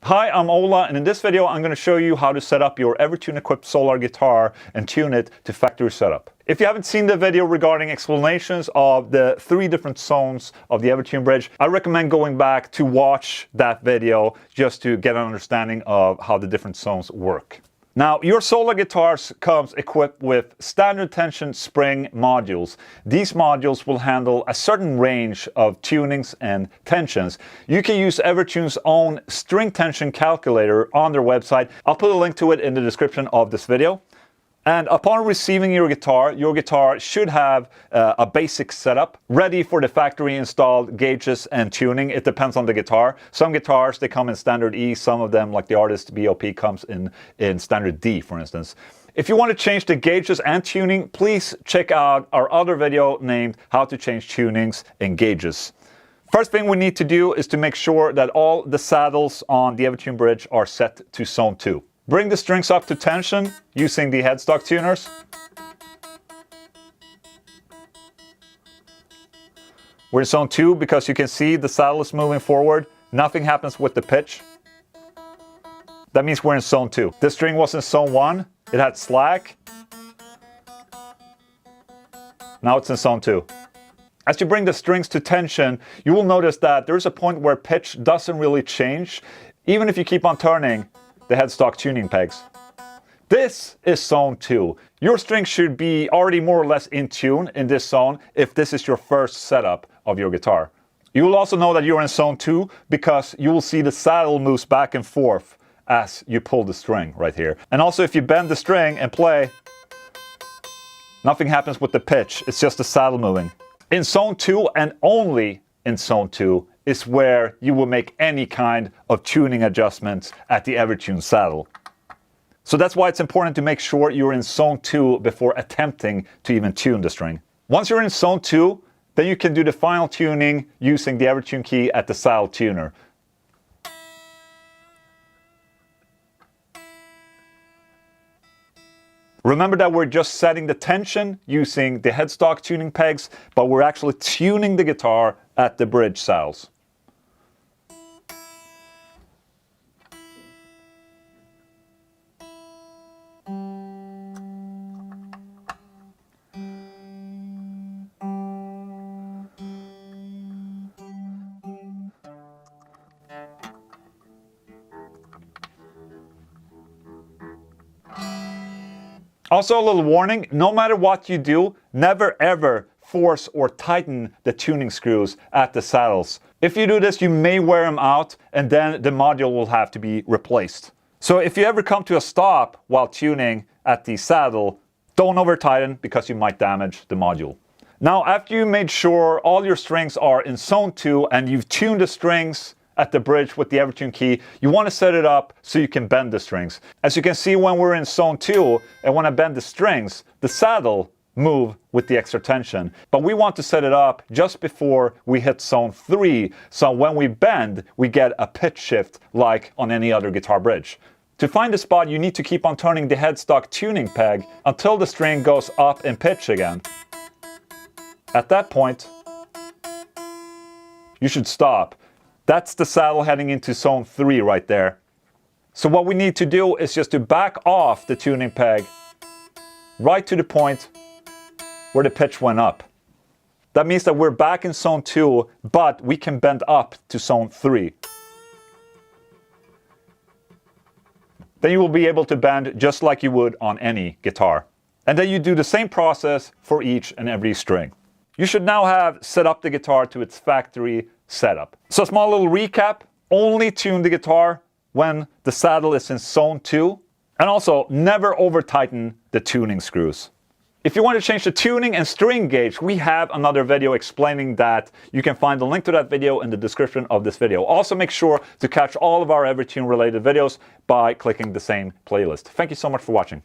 Hi, I'm Ola, and in this video I'm going to show you how to set up your Evertune equipped solar guitar and tune it to factory setup. If you haven't seen the video regarding explanations of the 3 different zones of the Evertune bridge, I recommend going back to watch that video just to get an understanding of how the different zones work. Now, your solar guitars comes equipped with standard tension spring modules. These modules will handle a certain range of tunings and tensions. You can use Evertune's own string tension calculator on their website. I'll put a link to it in the description of this video. And upon receiving your guitar should have a basic setup ready for the factory installed gauges and tuning. It depends on the guitar. Some guitars, they come in standard E. Some of them, like the Artist BOP, comes in standard D, for instance. If you want to change the gauges and tuning, please check out our other video named How to Change Tunings and Gauges. First thing we need to do is to make sure that all the saddles on the Evertune bridge are set to zone 2. Bring the strings up to tension using the headstock tuners. We're in zone 2 because you can see the saddle is moving forward. Nothing happens with the pitch. That means we're in zone 2. This string was in zone 1. It had slack. Now it's in zone 2. As you bring the strings to tension, you will notice that there's a point where pitch doesn't really change, even if you keep on turning the headstock tuning pegs. This is zone 2. Your strings should be already more or less in tune in this zone if this is your first setup of your guitar. You will also know that you're in zone 2 because you will see the saddle moves back and forth as you pull the string right here. And also if you bend the string and play, nothing happens with the pitch, it's just the saddle moving. In zone 2 and only in zone 2 is where you will make any kind of tuning adjustments at the Evertune saddle. So that's why it's important to make sure you're in zone 2 before attempting to even tune the string. Once you're in zone 2, then you can do the final tuning using the Evertune key at the saddle tuner. Remember that we're just setting the tension using the headstock tuning pegs, but we're actually tuning the guitar at the bridge saddles. Also, a little warning, no matter what you do, never ever force or tighten the tuning screws at the saddles. If you do this, you may wear them out and then the module will have to be replaced. So if you ever come to a stop while tuning at the saddle, don't over tighten because you might damage the module. Now, after you made sure all your strings are in zone 2 and you've tuned the strings at the bridge with the Evertune key, you want to set it up so you can bend the strings. As you can see, when we're in zone 2 and when I bend the strings, the saddle move with the extra tension. But we want to set it up just before we hit zone 3, so when we bend, we get a pitch shift like on any other guitar bridge. To find the spot, you need to keep on turning the headstock tuning peg until the string goes up in pitch again. At that point, you should stop. That's the saddle heading into zone 3 right there. So what we need to do is just to back off the tuning peg right to the point where the pitch went up. That means that we're back in zone 2, but we can bend up to zone 3. Then you will be able to bend just like you would on any guitar. And then you do the same process for each and every string. You should now have set up the guitar to its factory setup. So a small little recap, only tune the guitar when the saddle is in zone 2, and also never over tighten the tuning screws. If you want to change the tuning and string gauge, we have another video explaining that. You can find the link to that video in the description of this video. Also make sure to catch all of our Evertune related videos by clicking the same playlist. Thank you so much for watching.